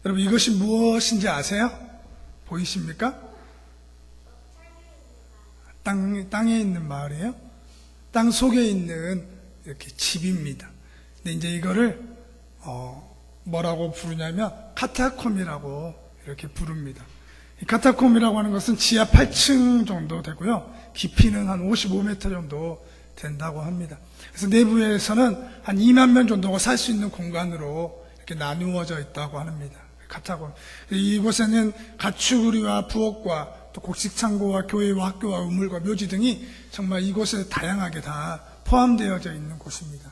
여러분 이것이 무엇인지 아세요? 보이십니까? 땅에 있는 마을이에요. 땅 속에 있는 이렇게 집입니다. 근데 이제 이거를 뭐라고 부르냐면 카타콤이라고 이렇게 부릅니다. 이 카타콤이라고 하는 것은 지하 8층 정도 되고요. 깊이는 한 55m 정도 된다고 합니다. 그래서 내부에서는 한 2만 명 정도가 살 수 있는 공간으로 이렇게 나누어져 있다고 합니다. 카타콤. 이곳에는 가축우리와 부엌과 또 곡식창고와 교회와 학교와 우물과 묘지 등이 정말 이곳에 다양하게 다 포함되어져 있는 곳입니다.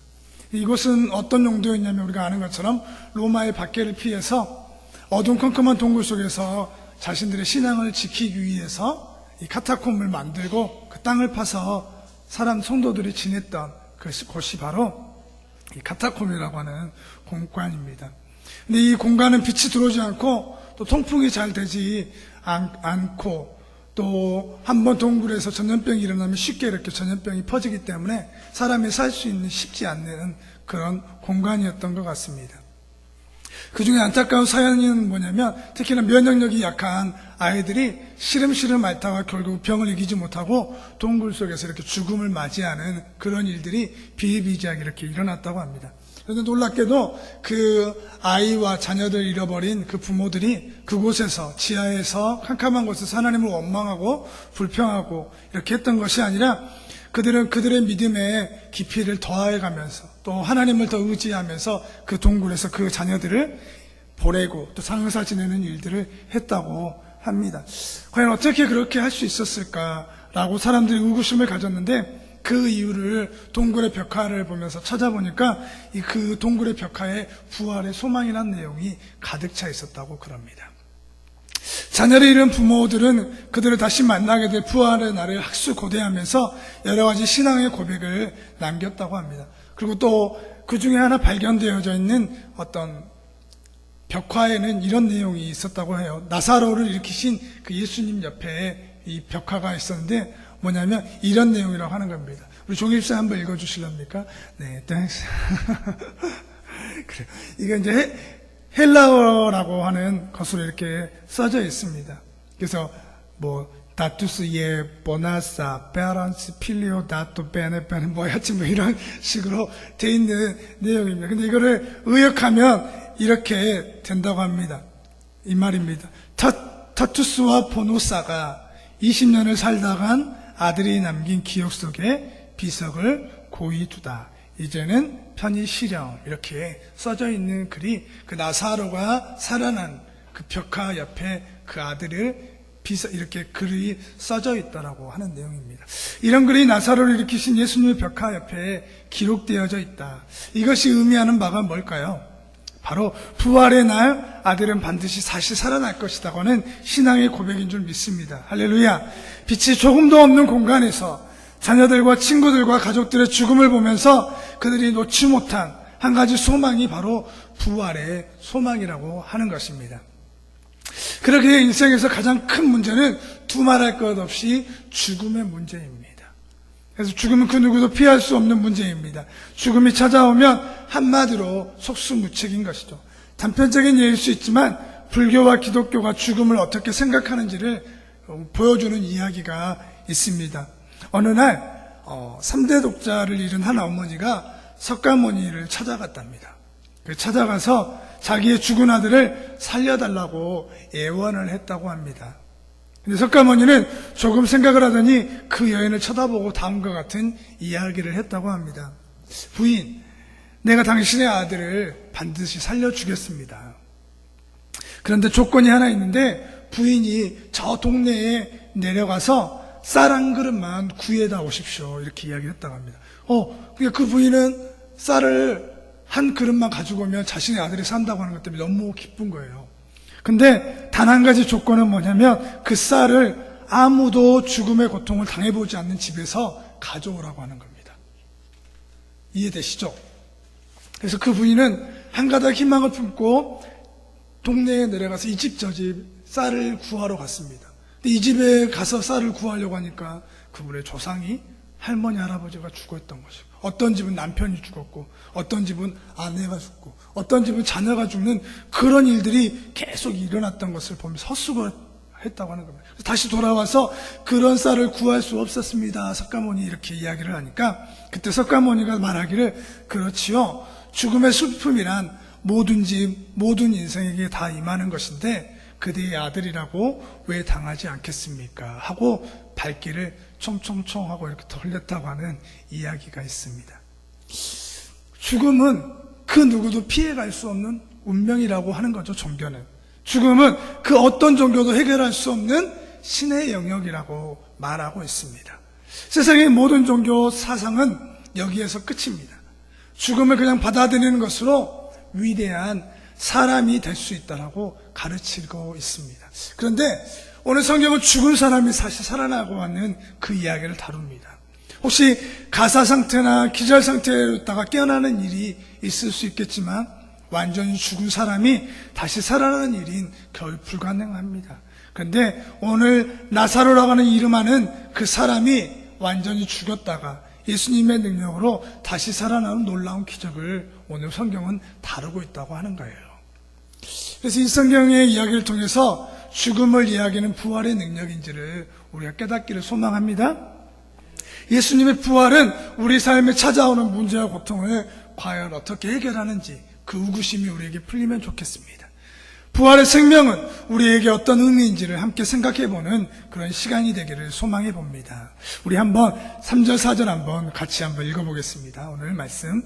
이곳은 어떤 용도였냐면 우리가 아는 것처럼 로마의 박해를 피해서 어둠컴컴한 동굴 속에서 자신들의 신앙을 지키기 위해서 이 카타콤을 만들고 그 땅을 파서 사람 성도들이 지냈던 곳이 바로 이 카타콤이라고 하는 공간입니다. 근데 이 공간은 빛이 들어오지 않고 또 통풍이 잘 되지 않고 또 한번 동굴에서 전염병이 일어나면 쉽게 이렇게 전염병이 퍼지기 때문에 사람이 살 수 있는 쉽지 않는 그런 공간이었던 것 같습니다. 그 중에 안타까운 사연은 뭐냐면 특히나 면역력이 약한 아이들이 시름시름 앓다가 결국 병을 이기지 못하고 동굴 속에서 이렇게 죽음을 맞이하는 그런 일들이 비일비재하게 이렇게 일어났다고 합니다. 그런데 놀랍게도 그 아이와 자녀들 잃어버린 그 부모들이 그곳에서 지하에서 캄캄한 곳에서 하나님을 원망하고 불평하고 이렇게 했던 것이 아니라 그들은 그들의 믿음의 깊이를 더해가면서 또 하나님을 더 의지하면서 그 동굴에서 그 자녀들을 보내고 또 상응사 지내는 일들을 했다고 합니다. 과연 어떻게 그렇게 할 수 있었을까라고 사람들이 의구심을 가졌는데 그 이유를 동굴의 벽화를 보면서 찾아보니까 그 동굴의 벽화에 부활의 소망이라는 내용이 가득 차 있었다고 그럽니다. 자녀를 잃은 부모들은 그들을 다시 만나게 될 부활의 날을 학수고대하면서 여러 가지 신앙의 고백을 남겼다고 합니다. 그리고 또 그 중에 하나 발견되어져 있는 어떤 벽화에는 이런 내용이 있었다고 해요. 나사로를 일으키신 그 예수님 옆에 이 벽화가 있었는데 뭐냐면 이런 내용이라고 하는 겁니다. 우리 종일사 한번 읽어주실랍니까? 네, 땡스. 그래. 이게 이제 헬라어라고 하는 것으로 이렇게 써져 있습니다. 그래서 다투스 예 보나사 베란스 필리오 다투 베네베는 하여튼 이런 식으로 돼 있는 내용입니다. 근데 이거를 의역하면 이렇게 된다고 합니다. 이 말입니다. 타투스와 보노사가 20년을 살다간 아들이 남긴 기억 속에 비석을 고이 두다. 이제는 편히 쉬렴. 이렇게 써져 있는 글이 그 나사로가 살아난 그 벽화 옆에 그 아들을 이렇게 글이 써져 있다라고 하는 내용입니다. 이런 글이 나사로를 일으키신 예수님의 벽화 옆에 기록되어져 있다. 이것이 의미하는 바가 뭘까요? 바로 부활의 날 아들은 반드시 다시 살아날 것이라고 하는 신앙의 고백인 줄 믿습니다. 할렐루야. 빛이 조금도 없는 공간에서 자녀들과 친구들과 가족들의 죽음을 보면서 그들이 놓지 못한 한 가지 소망이 바로 부활의 소망이라고 하는 것입니다. 그렇게 인생에서 가장 큰 문제는 두말할 것 없이 죽음의 문제입니다. 그래서 죽음은 그 누구도 피할 수 없는 문제입니다. 죽음이 찾아오면 한마디로 속수무책인 것이죠. 단편적인 예일 수 있지만 불교와 기독교가 죽음을 어떻게 생각하는지를 보여주는 이야기가 있습니다. 어느 날 3대 독자를 잃은 한 어머니가 석가모니를 찾아갔답니다. 찾아가서 자기의 죽은 아들을 살려달라고 애원을 했다고 합니다. 근데 석가모니는 조금 생각을 하더니 그 여인을 쳐다보고 다음과 같은 이야기를 했다고 합니다. 부인, 내가 당신의 아들을 반드시 살려주겠습니다. 그런데 조건이 하나 있는데 부인이 저 동네에 내려가서 쌀 한 그릇만 구해다 오십시오. 이렇게 이야기를 했다고 합니다. 그 부인은 쌀을 한 그릇만 가지고 오면 자신의 아들이 산다고 하는 것 때문에 너무 기쁜 거예요. 근데 단 한 가지 조건은 뭐냐면 그 쌀을 아무도 죽음의 고통을 당해보지 않는 집에서 가져오라고 하는 겁니다. 이해되시죠? 그래서 그 부인은 한 가닥 희망을 품고 동네에 내려가서 이 집 저 집 쌀을 구하러 갔습니다. 근데 이 집에 가서 쌀을 구하려고 하니까 그분의 조상이 할머니 할아버지가 죽어 있던 것이고 어떤 집은 남편이 죽었고, 어떤 집은 아내가 죽고, 어떤 집은 자녀가 죽는 그런 일들이 계속 일어났던 것을 보면서 헛수고 했다고 하는 겁니다. 다시 돌아와서 그런 쌀을 구할 수 없었습니다. 석가모니 이렇게 이야기를 하니까 그때 석가모니가 말하기를, 그렇지요. 죽음의 슬픔이란 모든 집, 모든 인생에게 다 임하는 것인데 그대의 아들이라고 왜 당하지 않겠습니까? 하고 발길을 총총총 하고 이렇게 돌렸다고 하는 이야기가 있습니다. 죽음은 그 누구도 피해갈 수 없는 운명이라고 하는 거죠, 종교는. 죽음은 그 어떤 종교도 해결할 수 없는 신의 영역이라고 말하고 있습니다. 세상의 모든 종교 사상은 여기에서 끝입니다. 죽음을 그냥 받아들이는 것으로 위대한 사람이 될 수 있다라고 가르치고 있습니다. 그런데 오늘 성경은 죽은 사람이 다시 살아나고 하는 그 이야기를 다룹니다. 혹시 가사 상태나 기절 상태로 있다가 깨어나는 일이 있을 수 있겠지만 완전히 죽은 사람이 다시 살아나는 일인 거의 불가능합니다. 그런데 오늘 나사로라고 하는 이름하는 그 사람이 완전히 죽었다가 예수님의 능력으로 다시 살아나는 놀라운 기적을 오늘 성경은 다루고 있다고 하는 거예요. 그래서 이 성경의 이야기를 통해서 죽음을 이야기하는 부활의 능력인지를 우리가 깨닫기를 소망합니다. 예수님의 부활은 우리 삶에 찾아오는 문제와 고통을 과연 어떻게 해결하는지 그 의구심이 우리에게 풀리면 좋겠습니다. 부활의 생명은 우리에게 어떤 의미인지를 함께 생각해보는 그런 시간이 되기를 소망해 봅니다. 우리 한번 3절 4절 한번 같이 한번 읽어보겠습니다. 오늘 말씀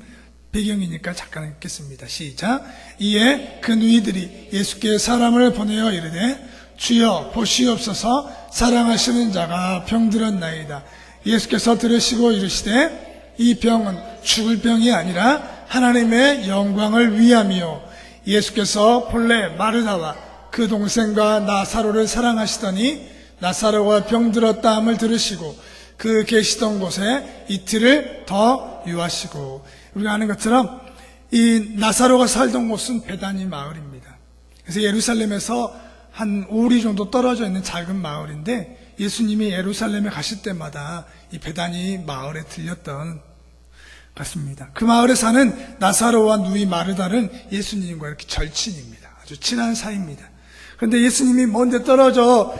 배경이니까 잠깐 읽겠습니다. 시작. 이에 그 누이들이 예수께 사람을 보내어 이르되 주여 보시옵소서, 사랑하시는 자가 병들었나이다. 예수께서 들으시고 이르시되 이 병은 죽을 병이 아니라 하나님의 영광을 위함이요, 예수께서 본래 마르다와 그 동생과 나사로를 사랑하시더니 나사로가 병들었다 함을 들으시고 그 계시던 곳에 이틀을 더 유하시고. 우리가 아는 것처럼 이 나사로가 살던 곳은 베다니 마을입니다. 그래서 예루살렘에서 한 5리 정도 떨어져 있는 작은 마을인데 예수님이 예루살렘에 가실 때마다 이 베다니 마을에 들렸던 같습니다. 그 마을에 사는 나사로와 누이 마르다는 예수님과 이렇게 절친입니다. 아주 친한 사이입니다. 그런데 예수님이 먼데 떨어져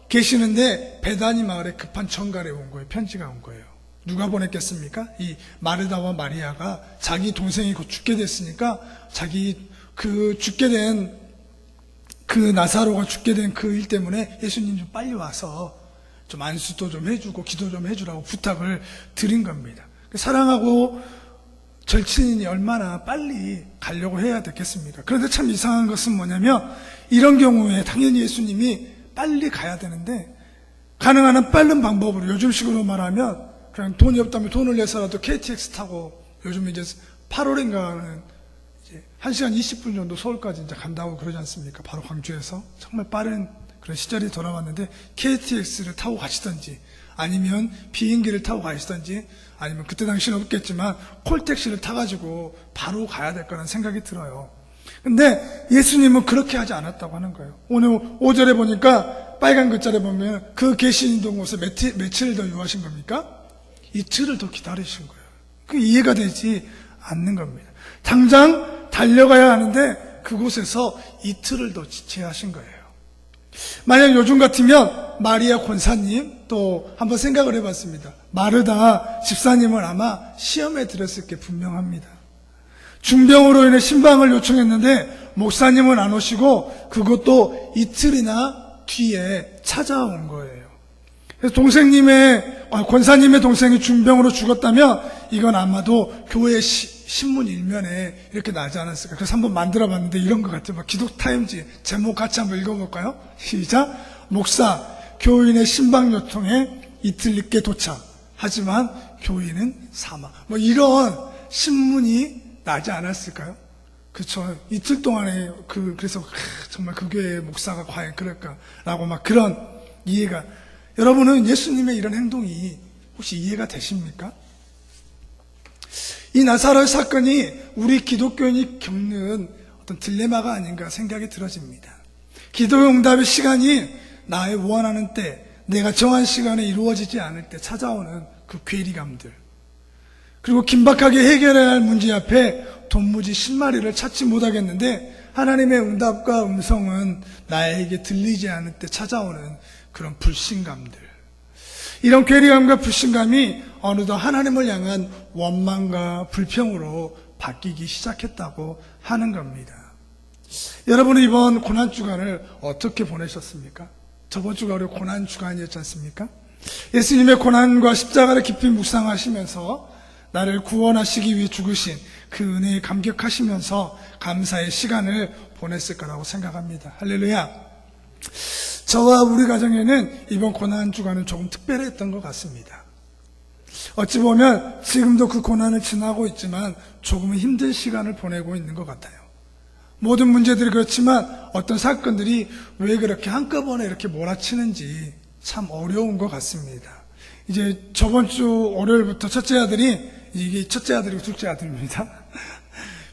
계시는데 베다니 마을에 급한 전갈이 온 거예요. 편지가 온 거예요. 누가 보냈겠습니까? 이 마르다와 마리아가 자기 동생이 곧 죽게 됐으니까 자기 죽게 된 그 나사로가 죽게 된 그 일 때문에 예수님 좀 빨리 와서 좀 안수도 좀 해주고 기도 좀 해주라고 부탁을 드린 겁니다. 사랑하고 절친이니 얼마나 빨리 가려고 해야 되겠습니까? 그런데 참 이상한 것은 뭐냐면 이런 경우에 당연히 예수님이 빨리 가야 되는데 가능한 한 빠른 방법으로, 요즘식으로 말하면 그냥 돈이 없다면 돈을 내서라도 KTX 타고, 요즘 이제 8월인가는 이제 1시간 20분 정도 서울까지 이제 간다고 그러지 않습니까? 바로 광주에서. 정말 빠른 그런 시절이 돌아왔는데 KTX를 타고 가시던지 아니면 비행기를 타고 가시던지 아니면 그때 당시는 없겠지만 콜택시를 타가지고 바로 가야 될 거라는 생각이 들어요. 근데 예수님은 그렇게 하지 않았다고 하는 거예요. 오늘 5절에 보니까 빨간 글자를 보면 그 계시던 곳에 며칠을 더 유하신 겁니까? 이틀을 더 기다리신 거예요. 그 이해가 되지 않는 겁니다. 당장 달려가야 하는데 그곳에서 이틀을 더 지체하신 거예요. 만약 요즘 같으면 마리아 권사님, 또 한번 생각을 해봤습니다. 마르다 집사님을 아마 시험에 들었을 게 분명합니다. 중병으로 인해 신방을 요청했는데 목사님은 안 오시고 그것도 이틀이나 뒤에 찾아온 거예요. 그래서 권사님의 동생이 중병으로 죽었다면 이건 아마도 교회 신문 일면에 이렇게 나지 않았을까. 그래서 한번 만들어 봤는데 이런 것 같아요. 기독타임지 제목 같이 한번 읽어볼까요? 시작. 목사, 교인의 신방 요청에 이틀 늦게 도착. 하지만 교인은 사망. 이런 신문이 나지 않았을까요? 그렇죠. 이틀 동안에 그래서 정말 그 교회의 목사가 과연 그럴까라고 그런 이해가. 여러분은 예수님의 이런 행동이 혹시 이해가 되십니까? 이 나사로의 사건이 우리 기독교인이 겪는 어떤 딜레마가 아닌가 생각이 들어집니다. 기도의 응답의 시간이 나의 원하는 때, 내가 정한 시간에 이루어지지 않을 때 찾아오는 그 괴리감들. 그리고 긴박하게 해결해야 할 문제 앞에 도무지 실마리를 찾지 못하겠는데 하나님의 응답과 음성은 나에게 들리지 않을 때 찾아오는 그런 불신감들, 이런 괴리감과 불신감이 어느덧 하나님을 향한 원망과 불평으로 바뀌기 시작했다고 하는 겁니다. 여러분은 이번 고난주간을 어떻게 보내셨습니까? 저번 주가 우리 고난주간이었지 않습니까? 예수님의 고난과 십자가를 깊이 묵상하시면서 나를 구원하시기 위해 죽으신 그 은혜에 감격하시면서 감사의 시간을 보냈을 거라고 생각합니다. 할렐루야. 저와 우리 가정에는 이번 고난주간은 조금 특별했던 것 같습니다. 어찌 보면 지금도 그 고난을 지나고 있지만 조금은 힘든 시간을 보내고 있는 것 같아요. 모든 문제들이 그렇지만 어떤 사건들이 왜 그렇게 한꺼번에 이렇게 몰아치는지 참 어려운 것 같습니다. 이제 저번 주 월요일부터 첫째 아들이, 이게 첫째 아들이고 둘째 아들입니다.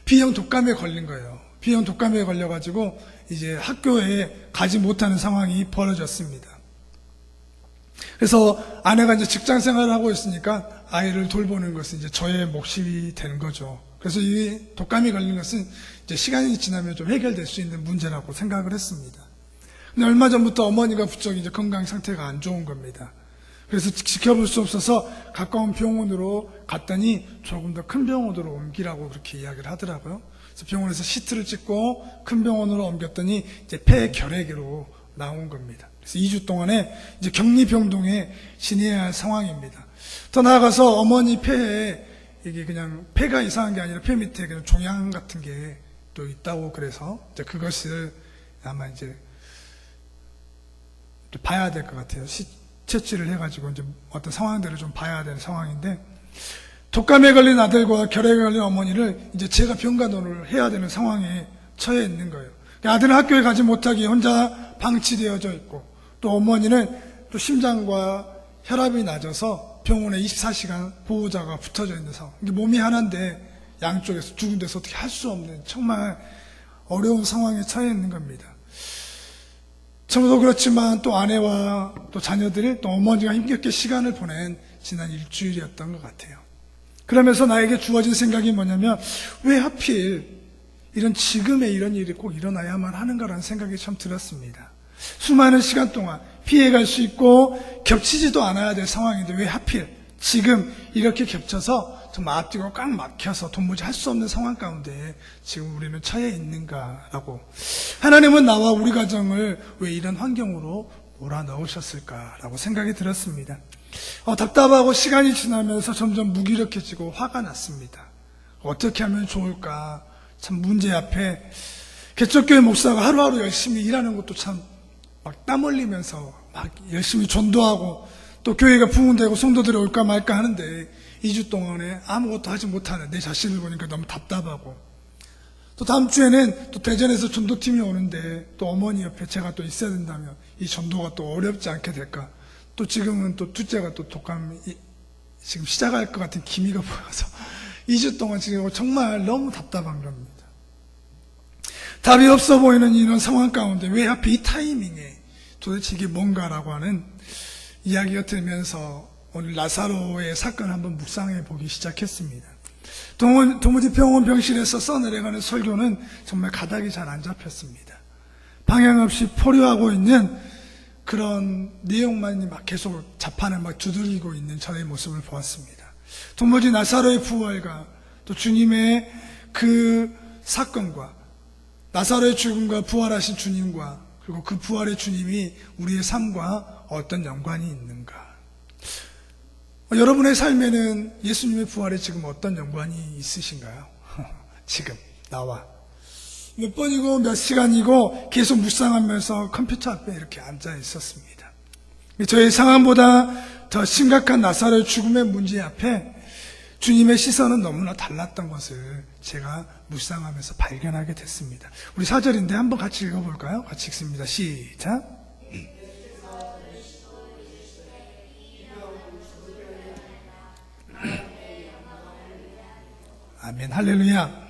B형 독감에 걸린 거예요. B형 독감에 걸려가지고 이제 학교에 가지 못하는 상황이 벌어졌습니다. 그래서 아내가 이제 직장 생활을 하고 있으니까 아이를 돌보는 것은 이제 저의 몫이 되는 거죠. 그래서 이 독감이 걸린 것은 이제 시간이 지나면 좀 해결될 수 있는 문제라고 생각을 했습니다. 근데 얼마 전부터 어머니가 부쩍 이제 건강 상태가 안 좋은 겁니다. 그래서 지켜볼 수 없어서 가까운 병원으로 갔더니 조금 더 큰 병원으로 옮기라고 그렇게 이야기를 하더라고요. 그래서 병원에서 CT를 찍고 큰 병원으로 옮겼더니 이제 폐결핵으로 나온 겁니다. 그래서 2주 동안에 이제 격리병동에 지내야 할 상황입니다. 더 나아가서 어머니 폐에 이게 그냥 폐가 이상한 게 아니라 폐 밑에 그냥 종양 같은 게 또 있다고, 그래서 이제 그것을 아마 이제 또 봐야 될 것 같아요. 채취를 해가지고 이제 어떤 상황들을 좀 봐야 되는 상황인데, 독감에 걸린 아들과 결핵에 걸린 어머니를 이제 제가 병간호를 해야 되는 상황에 처해 있는 거예요. 아들은 학교에 가지 못하게 혼자 방치되어져 있고, 또 어머니는 또 심장과 혈압이 낮아서 병원에 24시간 보호자가 붙어져 있는 상황. 몸이 하나인데 양쪽에서 죽은 데서 어떻게 할 수 없는 정말 어려운 상황에 처해 있는 겁니다. 저도 그렇지만 또 아내와 또 자녀들이 또 어머니가 힘겹게 시간을 보낸 지난 일주일이었던 것 같아요. 그러면서 나에게 주어진 생각이 뭐냐면, 왜 하필 이런 지금의 이런 일이 꼭 일어나야만 하는가라는 생각이 참 들었습니다. 수많은 시간 동안 피해갈 수 있고 겹치지도 않아야 될 상황인데 왜 하필 지금 이렇게 겹쳐서 정말 앞뒤가 꽉 막혀서 도무지 할 수 없는 상황 가운데 지금 우리는 처해 있는가라고, 하나님은 나와 우리 가정을 왜 이런 환경으로 몰아넣으셨을까라고 생각이 들었습니다. 답답하고 시간이 지나면서 점점 무기력해지고 화가 났습니다. 어떻게 하면 좋을까? 참 문제 앞에 개척교회 목사가 하루하루 열심히 일하는 것도 참 막 땀 흘리면서 막 열심히 전도하고 또 교회가 부흥되고 성도들이 올까 말까 하는데 2주 동안에 아무것도 하지 못하는 내 자신을 보니까 너무 답답하고, 또 다음 주에는 또 대전에서 전도팀이 오는데 또 어머니 옆에 제가 또 있어야 된다면 이 전도가 또 어렵지 않게 될까, 또 지금은 또 둘째가 또 독감이 지금 시작할 것 같은 기미가 보여서 2주 동안 지금 정말 너무 답답한 겁니다. 답이 없어 보이는 이런 상황 가운데 왜 하필 이 타이밍에 도대체 이게 뭔가라고 하는 이야기가 들면서 오늘 나사로의 사건을 한번 묵상해 보기 시작했습니다. 도무지 병원 병실에서 써내려가는 설교는 정말 가닥이 잘 안 잡혔습니다. 방향 없이 포효하고 있는 그런 내용만 막 계속 자판을 막 두들기고 있는 저의 모습을 보았습니다. 도무지 나사로의 부활과 또 주님의 그 사건과 나사로의 죽음과 부활하신 주님과 그리고 그 부활의 주님이 우리의 삶과 어떤 연관이 있는가? 여러분의 삶에는 예수님의 부활에 지금 어떤 연관이 있으신가요? 지금 나와 몇 번이고 몇 시간이고 계속 묵상하면서 컴퓨터 앞에 이렇게 앉아 있었습니다. 저의 상황보다 더 심각한 나사로의 죽음의 문제 앞에 주님의 시선은 너무나 달랐던 것을 제가 묵상하면서 발견하게 됐습니다. 우리 4절인데 한번 같이 읽어볼까요? 같이 읽습니다. 시작. 아멘, 할렐루야.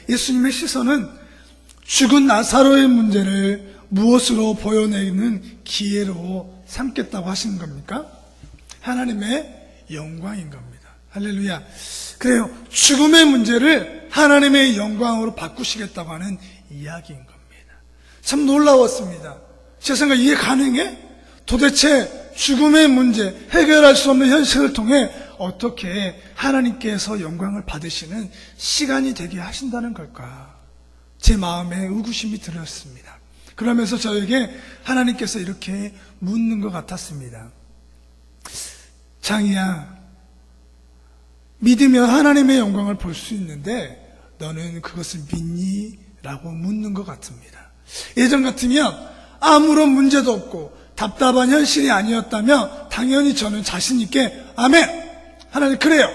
예수님의 시선은 죽은 나사로의 문제를 무엇으로 보여내는 기회로 삼겠다고 하시는 겁니까? 하나님의 영광인 겁니다. 할렐루야. 그래요. 죽음의 문제를 하나님의 영광으로 바꾸시겠다고 하는 이야기인 겁니다. 참 놀라웠습니다. 제 생각 이해 가능해? 도대체 죽음의 문제, 해결할 수 없는 현실을 통해 어떻게 하나님께서 영광을 받으시는 시간이 되게 하신다는 걸까? 제 마음에 의구심이 들었습니다. 그러면서 저에게 하나님께서 이렇게 묻는 것 같았습니다. 장이야, 믿으면 하나님의 영광을 볼 수 있는데 너는 그것을 믿니? 라고 묻는 것 같습니다. 예전 같으면 아무런 문제도 없고 답답한 현실이 아니었다면 당연히 저는 자신 있게 아멘! 하나님 그래요!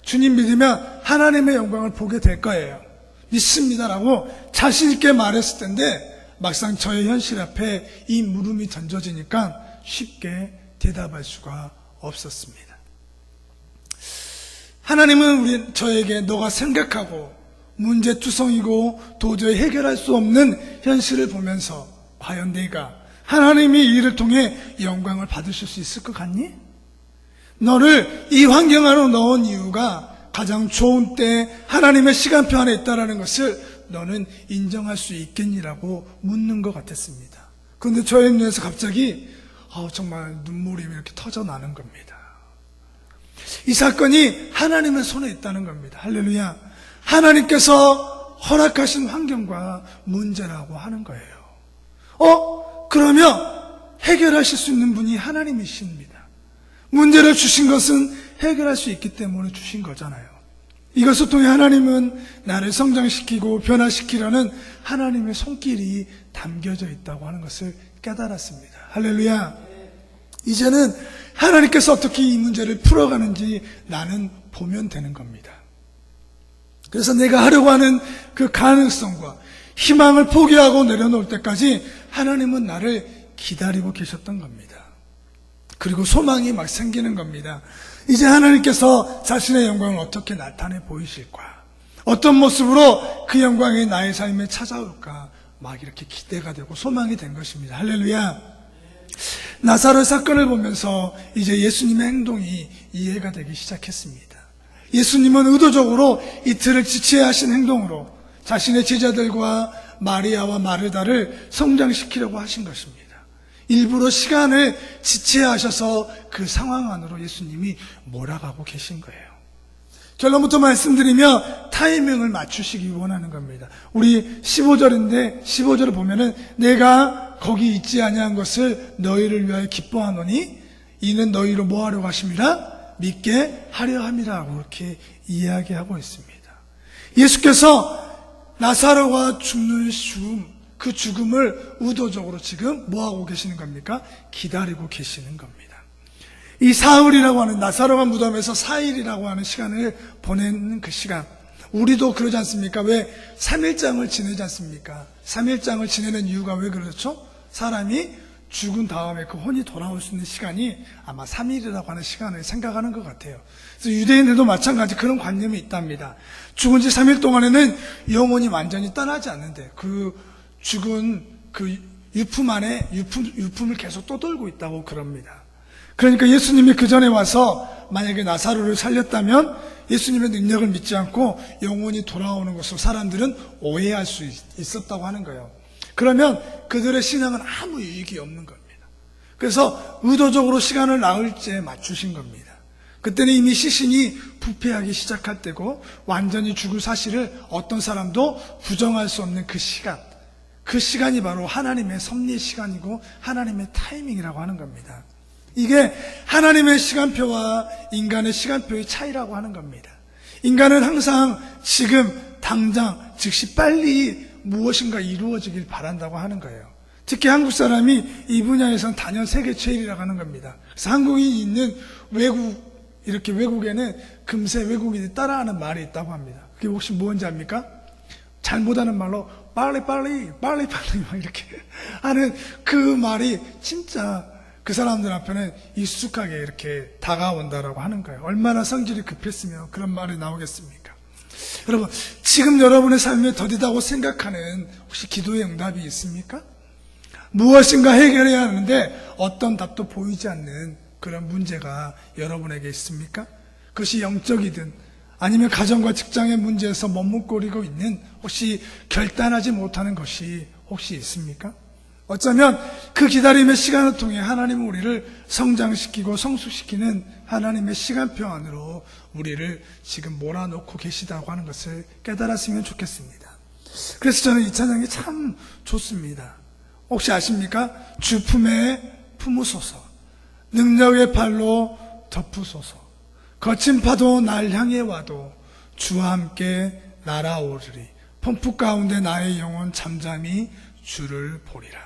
주님 믿으면 하나님의 영광을 보게 될 거예요. 믿습니다라고 자신 있게 말했을 텐데 막상 저의 현실 앞에 이 물음이 던져지니까 쉽게 대답할 수가 없었습니다. 하나님은 저에게 너가 생각하고 문제투성이고 도저히 해결할 수 없는 현실을 보면서 과연 내가 하나님이 이 일을 통해 영광을 받으실 수 있을 것 같니? 너를 이 환경 안으로 넣은 이유가 가장 좋은 때 하나님의 시간표 안에 있다는 것을 너는 인정할 수 있겠니라고 묻는 것 같았습니다. 그런데 저의 눈에서 갑자기 정말 눈물이 이렇게 터져나는 겁니다. 이 사건이 하나님의 손에 있다는 겁니다. 할렐루야. 하나님께서 허락하신 환경과 문제라고 하는 거예요. 그러면 해결하실 수 있는 분이 하나님이십니다. 문제를 주신 것은 해결할 수 있기 때문에 주신 거잖아요. 이것을 통해 하나님은 나를 성장시키고 변화시키려는 하나님의 손길이 담겨져 있다고 하는 것을 깨달았습니다. 할렐루야. 이제는 하나님께서 어떻게 이 문제를 풀어가는지 나는 보면 되는 겁니다. 그래서 내가 하려고 하는 그 가능성과 희망을 포기하고 내려놓을 때까지 하나님은 나를 기다리고 계셨던 겁니다. 그리고 소망이 막 생기는 겁니다. 이제 하나님께서 자신의 영광을 어떻게 나타내 보이실까? 어떤 모습으로 그 영광이 나의 삶에 찾아올까? 막 이렇게 기대가 되고 소망이 된 것입니다. 할렐루야. 나사로 사건을 보면서 이제 예수님의 행동이 이해가 되기 시작했습니다. 예수님은 의도적으로 이틀을 지체하신 행동으로 자신의 제자들과 마리아와 마르다를 성장시키려고 하신 것입니다. 일부러 시간을 지체하셔서 그 상황 안으로 예수님이 몰아가고 계신 거예요. 결론부터 말씀드리며 타이밍을 맞추시기 원하는 겁니다. 우리 15절인데 15절을 보면은 내가 거기 있지 아니한 것을 너희를 위하여 기뻐하노니 이는 너희로 뭐 하려고 하심이라? 믿게 하려 함이라고 이렇게 이야기하고 있습니다. 예수께서 나사로가 죽는 죽음, 그 죽음을 의도적으로 지금 뭐하고 계시는 겁니까? 기다리고 계시는 겁니다. 이 사흘이라고 하는 나사로가 무덤에서 4일이라고 하는 시간을 보내는 그 시간, 우리도 그러지 않습니까? 왜 3일장을 지내지 않습니까? 3일장을 지내는 이유가 왜 그렇죠? 사람이 죽은 다음에 그 혼이 돌아올 수 있는 시간이 아마 3일이라고 하는 시간을 생각하는 것 같아요. 그래서 유대인들도 마찬가지 그런 관념이 있답니다. 죽은 지 3일 동안에는 영혼이 완전히 떠나지 않는데 그 죽은 그 유품 안에 유품을 계속 떠돌고 있다고 그럽니다. 그러니까 예수님이 그 전에 와서 만약에 나사로를 살렸다면 예수님의 능력을 믿지 않고 영혼이 돌아오는 것으로 사람들은 오해할 수 있었다고 하는 거예요. 그러면 그들의 신앙은 아무 유익이 없는 겁니다. 그래서 의도적으로 시간을 나흘째 맞추신 겁니다. 그때는 이미 시신이 부패하기 시작할 때고 완전히 죽을 사실을 어떤 사람도 부정할 수 없는 그 시간, 그 시간이 바로 하나님의 섭리의 시간이고 하나님의 타이밍이라고 하는 겁니다. 이게 하나님의 시간표와 인간의 시간표의 차이라고 하는 겁니다. 인간은 항상 지금 당장 즉시 빨리 무엇인가 이루어지길 바란다고 하는 거예요. 특히 한국 사람이 이 분야에서는 단연 세계 최일이라고 하는 겁니다. 그래서 한국인이 있는 이렇게 외국에는 금세 외국인이 따라하는 말이 있다고 합니다. 그게 혹시 뭔지 압니까? 잘못하는 말로 빨리 막 이렇게 하는 그 말이 진짜 그 사람들 앞에는 익숙하게 이렇게 다가온다라고 하는 거예요. 얼마나 성질이 급했으면 그런 말이 나오겠습니까? 여러분, 지금 여러분의 삶에 더디다고 생각하는 혹시 기도의 응답이 있습니까? 무엇인가 해결해야 하는데 어떤 답도 보이지 않는 그런 문제가 여러분에게 있습니까? 그것이 영적이든 아니면 가정과 직장의 문제에서 머뭇거리고 있는 혹시 결단하지 못하는 것이 혹시 있습니까? 어쩌면 그 기다림의 시간을 통해 하나님은 우리를 성장시키고 성숙시키는 하나님의 시간표 안으로 우리를 지금 몰아넣고 계시다고 하는 것을 깨달았으면 좋겠습니다. 그래서 저는 이 찬양이 참 좋습니다. 혹시 아십니까? 주 품에 품으소서, 능력의 발로 덮으소서, 거친 파도 날 향해 와도 주와 함께 날아오르리, 폭풍 가운데 나의 영혼 잠잠히 주를 보리라.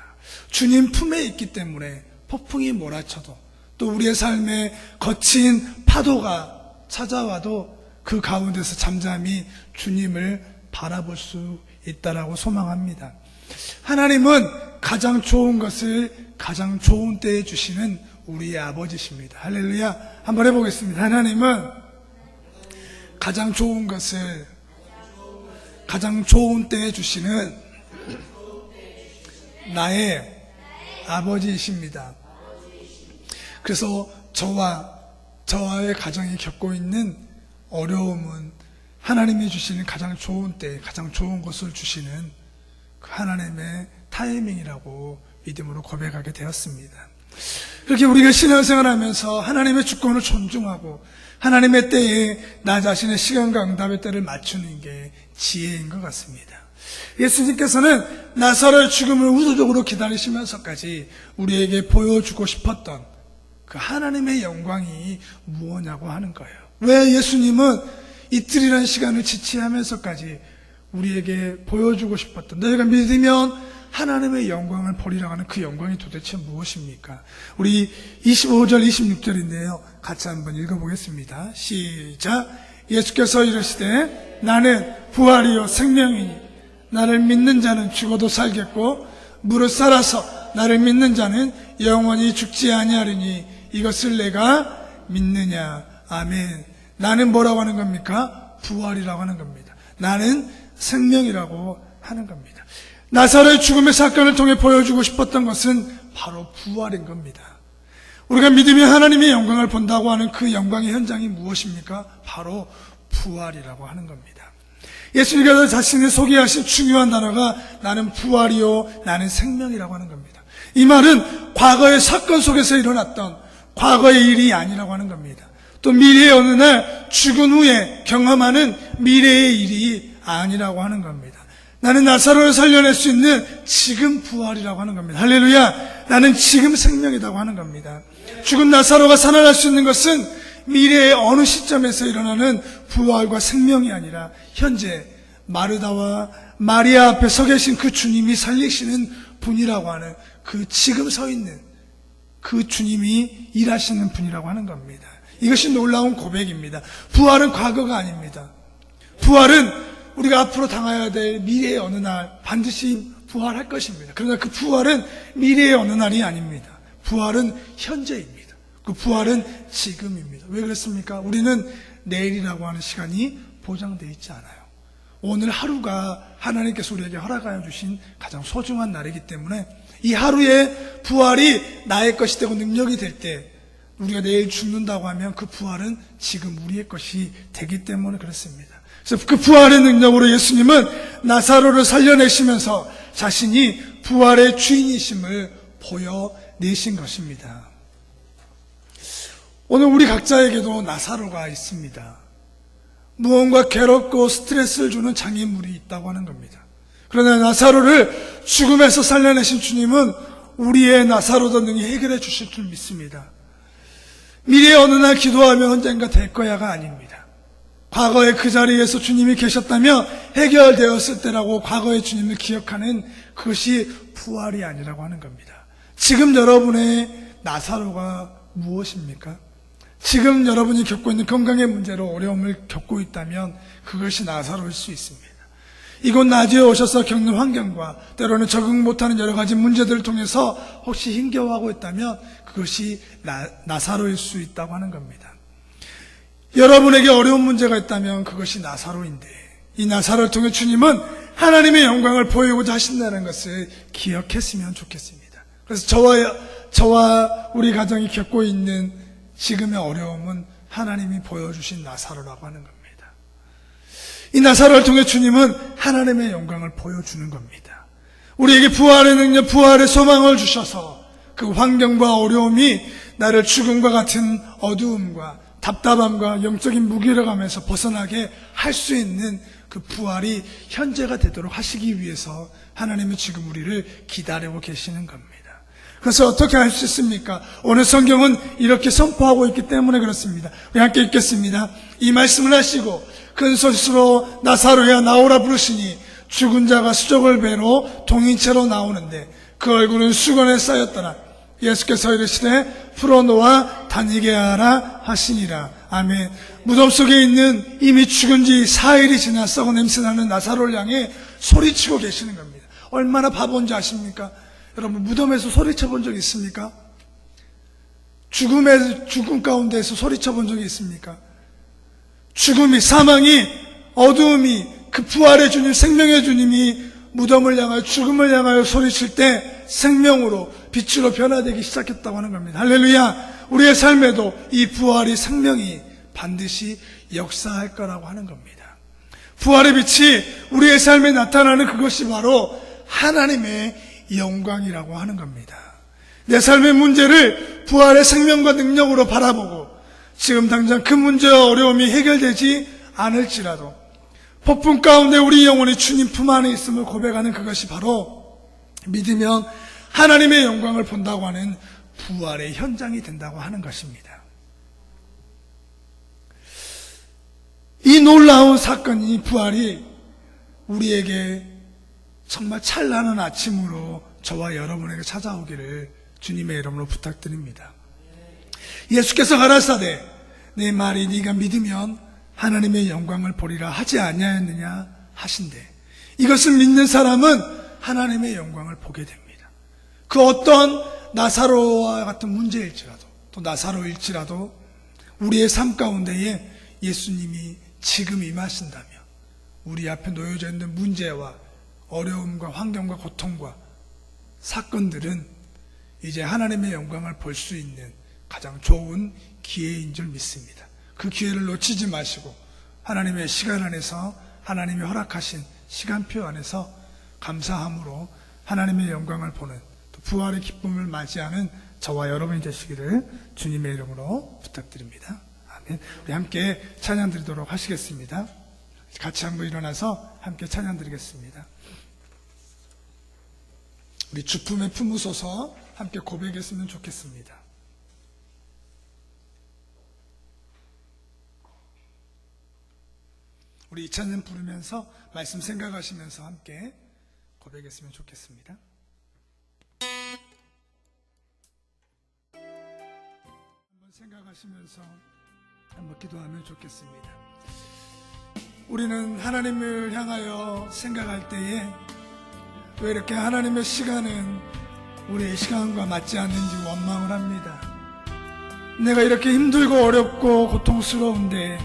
주님 품에 있기 때문에 폭풍이 몰아쳐도, 또 우리의 삶에 거친 파도가 찾아와도 그 가운데서 잠잠히 주님을 바라볼 수 있다라고 소망합니다. 하나님은 가장 좋은 것을 가장 좋은 때에 주시는 우리의 아버지십니다. 할렐루야. 한번 해보겠습니다. 하나님은 가장 좋은 것을 가장 좋은 때에 주시는 나의 아버지이십니다. 그래서 저와의 가정이 겪고 있는 어려움은 하나님이 주시는 가장 좋은 때, 가장 좋은 것을 주시는 그 하나님의 타이밍이라고 믿음으로 고백하게 되었습니다. 그렇게 우리가 신앙생활 하면서 하나님의 주권을 존중하고 하나님의 때에 나 자신의 시간과 응답의 때를 맞추는 게 지혜인 것 같습니다. 예수님께서는 나사로의 죽음을 우도적으로 기다리시면서까지 우리에게 보여주고 싶었던 그 하나님의 영광이 무엇냐고 하는 거예요. 왜 예수님은 이틀이라는 시간을 지체하면서까지 우리에게 보여주고 싶었던, 너희가 믿으면 하나님의 영광을 보리라고 하는 그 영광이 도대체 무엇입니까? 우리 25절 26절인데요 같이 한번 읽어보겠습니다. 시작. 예수께서 이르시되 나는 부활이요 생명이니 나를 믿는 자는 죽어도 살겠고 무릇 살아서 나를 믿는 자는 영원히 죽지 아니하리니 이것을 내가 믿느냐. 아멘. 나는 뭐라고 하는 겁니까? 부활이라고 하는 겁니다. 나는 생명이라고 하는 겁니다. 나사로의 죽음의 사건을 통해 보여주고 싶었던 것은 바로 부활인 겁니다. 우리가 믿으면 하나님의 영광을 본다고 하는 그 영광의 현장이 무엇입니까? 바로 부활이라고 하는 겁니다. 예수님께서 자신을 소개하신 중요한 단어가 나는 부활이요 나는 생명이라고 하는 겁니다. 이 말은 과거의 사건 속에서 일어났던 과거의 일이 아니라고 하는 겁니다. 또 미래의 어느 날 죽은 후에 경험하는 미래의 일이 아니라고 하는 겁니다. 나는 나사로를 살려낼 수 있는 지금 부활이라고 하는 겁니다. 할렐루야. 나는 지금 생명이라고 하는 겁니다. 죽은 나사로가 살아날 수 있는 것은 미래의 어느 시점에서 일어나는 부활과 생명이 아니라 현재 마르다와 마리아 앞에 서 계신 그 주님이 살리시는 분이라고 하는 그 지금 서 있는 그 주님이 일하시는 분이라고 하는 겁니다. 이것이 놀라운 고백입니다. 부활은 과거가 아닙니다. 부활은 우리가 앞으로 당해야 될 미래의 어느 날 반드시 부활할 것입니다. 그러나 그 부활은 미래의 어느 날이 아닙니다. 부활은 현재입니다. 그 부활은 지금입니다. 왜 그렇습니까? 우리는 내일이라고 하는 시간이 보장되어 있지 않아요. 오늘 하루가 하나님께서 우리에게 허락하여 주신 가장 소중한 날이기 때문에 이 하루의 부활이 나의 것이 되고 능력이 될 때 우리가 내일 죽는다고 하면 그 부활은 지금 우리의 것이 되기 때문에 그렇습니다. 그래서 그 부활의 능력으로 예수님은 나사로를 살려내시면서 자신이 부활의 주인이심을 보여내신 것입니다. 오늘 우리 각자에게도 나사로가 있습니다. 무언가 괴롭고 스트레스를 주는 장애물이 있다고 하는 겁니다. 그러나 나사로를 죽음에서 살려내신 주님은 우리의 나사로도 능히 해결해 주실 줄 믿습니다. 미래의 어느 날 기도하면 언젠가 될 거야가 아닙니다. 과거에 그 자리에서 주님이 계셨다면 해결되었을 때라고 과거의 주님을 기억하는 그것이 부활이 아니라고 하는 겁니다. 지금 여러분의 나사로가 무엇입니까? 지금 여러분이 겪고 있는 건강의 문제로 어려움을 겪고 있다면 그것이 나사로일 수 있습니다. 이곳 나주에 오셔서 겪는 환경과 때로는 적응 못하는 여러 가지 문제들을 통해서 혹시 힘겨워하고 있다면 그것이 나사로일 수 있다고 하는 겁니다. 여러분에게 어려운 문제가 있다면 그것이 나사로인데 이 나사로를 통해 주님은 하나님의 영광을 보이고자 하신다는 것을 기억했으면 좋겠습니다. 그래서 저와 우리 가정이 겪고 있는 지금의 어려움은 하나님이 보여주신 나사로라고 하는 겁니다. 이 나사로를 통해 주님은 하나님의 영광을 보여주는 겁니다. 우리에게 부활의 능력, 부활의 소망을 주셔서 그 환경과 어려움이 나를 죽음과 같은 어두움과 답답함과 영적인 무기력함에서 벗어나게 할 수 있는 그 부활이 현재가 되도록 하시기 위해서 하나님은 지금 우리를 기다리고 계시는 겁니다. 그래서 어떻게 할 수 있습니까? 오늘 성경은 이렇게 선포하고 있기 때문에 그렇습니다. 우리 함께 읽겠습니다. 이 말씀을 하시고 큰 소리로 나사로야 나오라 부르시니 죽은 자가 수족을 배로 동인체로 나오는데 그 얼굴은 수건에 쌓였더라. 예수께서 이르시되 풀어놓아 다니게 하라 하시니라. 아멘. 무덤 속에 있는 이미 죽은 지 4일이 지나 썩은 냄새나는 나사로를 향해 소리치고 계시는 겁니다. 얼마나 바본지 아십니까? 여러분, 무덤에서 소리쳐 본 적 있습니까? 죽음 가운데에서 소리쳐 본 적이 있습니까? 죽음이, 사망이, 어두움이, 그 부활의 주님, 생명의 주님이 무덤을 향하여, 죽음을 향하여 소리칠 때 생명으로, 빛으로 변화되기 시작했다고 하는 겁니다. 할렐루야! 우리의 삶에도 이 부활이, 생명이 반드시 역사할 거라고 하는 겁니다. 부활의 빛이 우리의 삶에 나타나는 그것이 바로 하나님의 영광이라고 하는 겁니다. 내 삶의 문제를 부활의 생명과 능력으로 바라보고 지금 당장 그 문제와 어려움이 해결되지 않을지라도 폭풍 가운데 우리 영혼이 주님 품 안에 있음을 고백하는 그것이 바로 믿으면 하나님의 영광을 본다고 하는 부활의 현장이 된다고 하는 것입니다. 이 놀라운 사건이, 부활이 우리에게 정말 찬란한 아침으로 저와 여러분에게 찾아오기를 주님의 이름으로 부탁드립니다. 예수께서 가라사대 내 말이 네가 믿으면 하나님의 영광을 보리라 하지 아니하였느냐 하신대. 이것을 믿는 사람은 하나님의 영광을 보게 됩니다. 그 어떤 나사로와 같은 문제일지라도, 또 나사로일지라도 우리의 삶 가운데에 예수님이 지금 임하신다면 우리 앞에 놓여져 있는 문제와 어려움과 환경과 고통과 사건들은 이제 하나님의 영광을 볼 수 있는 가장 좋은 기회인 줄 믿습니다. 그 기회를 놓치지 마시고 하나님의 시간 안에서, 하나님이 허락하신 시간표 안에서 감사함으로 하나님의 영광을 보는, 또 부활의 기쁨을 맞이하는 저와 여러분이 되시기를 주님의 이름으로 부탁드립니다. 아멘. 우리 함께 찬양 드리도록 하시겠습니다. 같이 한번 일어나서 함께 찬양 드리겠습니다. 우리 주품에 품으소서 함께 고백했으면 좋겠습니다. 우리 이 찬양 부르면서 말씀 생각하시면서 함께 고백했으면 좋겠습니다. 한번 생각하시면서 한번 기도하면 좋겠습니다. 우리는 하나님을 향하여 생각할 때에 왜 이렇게 하나님의 시간은 우리의 시간과 맞지 않는지 원망을 합니다. 내가 이렇게 힘들고 어렵고 고통스러운데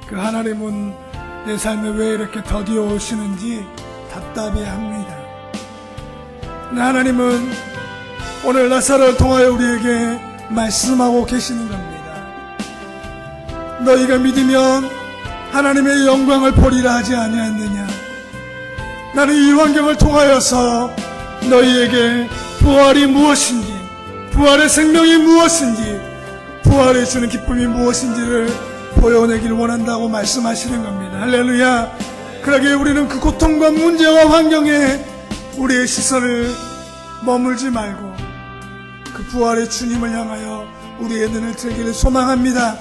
그 하나님은 내 삶에 왜 이렇게 더디어 오시는지 답답해합니다. 하나님은 오늘 나사로를 통하여 우리에게 말씀하고 계시는 겁니다. 너희가 믿으면 하나님의 영광을 보리라 하지 아니하였느냐. 나는 이 환경을 통하여서 너희에게 부활이 무엇인지, 부활의 생명이 무엇인지, 부활이 주는 기쁨이 무엇인지를 보여내길 원한다고 말씀하시는 겁니다. 할렐루야. 그러기에 우리는 그 고통과 문제와 환경에 우리의 시선을 머물지 말고 그 부활의 주님을 향하여 우리의 눈을 들기를 소망합니다.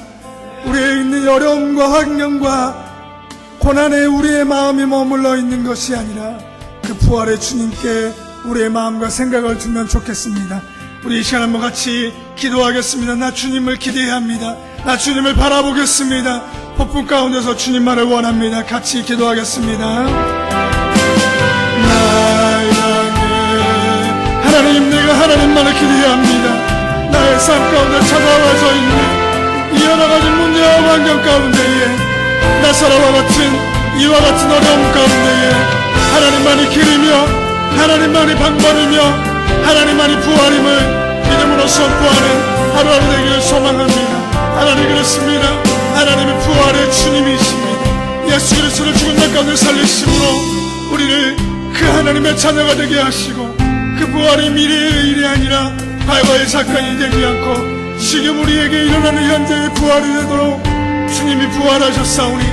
우리의 있는 어려움과 환경과 고난에 우리의 마음이 머물러 있는 것이 아니라 그 부활의 주님께 우리의 마음과 생각을 두면 좋겠습니다. 우리 이 시간 한번 같이 기도하겠습니다. 나 주님을 기대합니다. 나 주님을 바라보겠습니다. 폭풍 가운데서 주님만을 원합니다. 같이 기도하겠습니다. 하나님, 내가 하나님만을 기대합니다. 나의 삶 가운데 찾아와져 있는 이 여러 가지 문제와 환경 가운데에 나사로와 같은 이와 같은 어려움 가운데에 하나님만이 길이며 하나님만이 방법이며 하나님만이 부활임을 믿음으로 선포하는 하루하루 되기를 소망합니다. 하나님 그렇습니다. 하나님이 부활의 주님이십니다. 이 예수 그리스도를 죽은 날 가운데 살리심으로 우리를 그 하나님의 자녀가 되게 하시고, 그 부활이 미래의 일이 아니라 과거의 사건이 되지 않고 지금 우리에게 일어나는 현재의 부활이 되도록 주님이 부활하셨사오니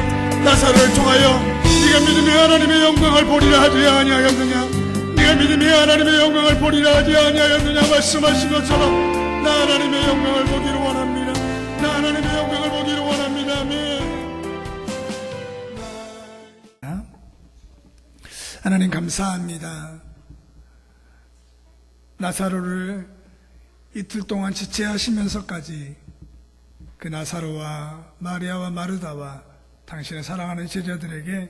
나사로를 통하여 네가 믿음의 하나님의 영광을 보리라 하지 아니하였느냐, 네가 믿음의 하나님의 영광을 보리라 하지 아니하였느냐 말씀하신 것처럼 나 하나님의 영광을 보기를 원합니다. 나 하나님의 영광을 보기를 원합니다. 아멘. 하나님 감사합니다. 나사로를 이틀 동안 지체하시면서까지 그 나사로와 마리아와 마르다와 당신의 사랑하는 제자들에게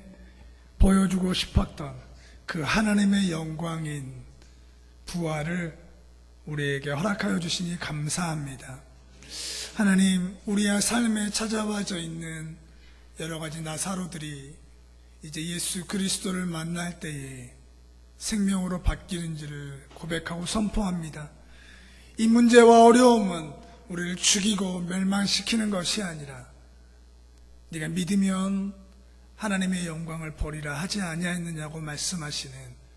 보여주고 싶었던 그 하나님의 영광인 부활을 우리에게 허락하여 주시니 감사합니다. 하나님, 우리의 삶에 찾아와져 있는 여러 가지 나사로들이 이제 예수 그리스도를 만날 때에 생명으로 바뀌는지를 고백하고 선포합니다. 이 문제와 어려움은 우리를 죽이고 멸망시키는 것이 아니라 네가 믿으면 하나님의 영광을 보리라 하지 아니하였느냐고 말씀하시는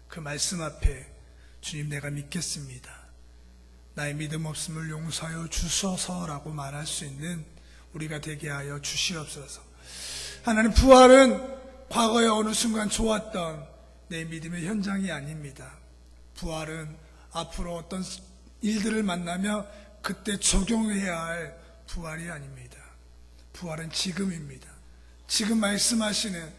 그 말씀 앞에 주님, 내가 믿겠습니다. 나의 믿음 없음을 용서하여 주소서라고 말할 수 있는 우리가 되게 하여 주시옵소서. 하나님, 부활은 과거에 어느 순간 좋았던 내 믿음의 현장이 아닙니다. 부활은 앞으로 어떤 일들을 만나며 그때 적용해야 할 부활이 아닙니다. 부활은 지금입니다. 지금 말씀하시는,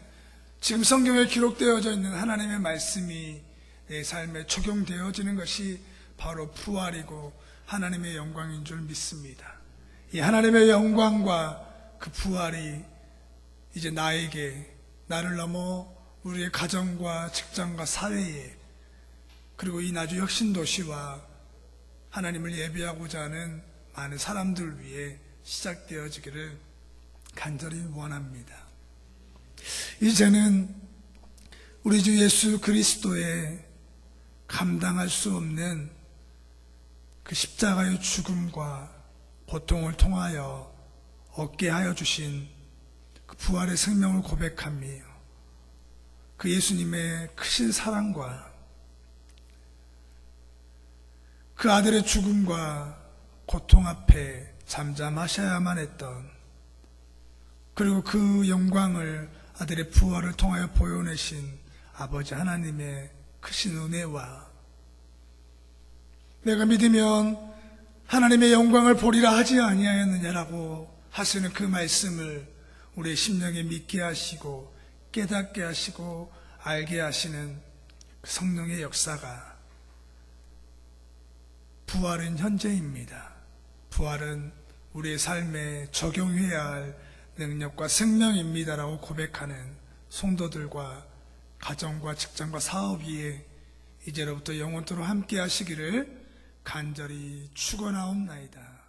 지금 성경에 기록되어져 있는 하나님의 말씀이 내 삶에 적용되어지는 것이 바로 부활이고 하나님의 영광인 줄 믿습니다. 이 하나님의 영광과 그 부활이 이제 나를 넘어 우리의 가정과 직장과 사회에, 그리고 이 나주 혁신도시와 하나님을 예배하고자 하는 많은 사람들 위해 시작되어지기를 간절히 원합니다. 이제는 우리 주 예수 그리스도의 감당할 수 없는 그 십자가의 죽음과 고통을 통하여 얻게 하여 주신 그 부활의 생명을 고백하며 그 예수님의 크신 사랑과 그 아들의 죽음과 고통 앞에 잠잠하셔야만 했던, 그리고 그 영광을 아들의 부활을 통하여 보여내신 아버지 하나님의 크신 은혜와 내가 믿으면 하나님의 영광을 보리라 하지 아니하였느냐라고 하시는 그 말씀을 우리의 심령에 믿게 하시고 깨닫게 하시고 알게 하시는 그 성령의 역사가, 부활은 현재입니다. 부활은 우리의 삶에 적용해야 할 능력과 생명입니다라고 고백하는 성도들과 가정과 직장과 사업 위에 이제로부터 영원토록 함께 하시기를 간절히 축원하옵나이다.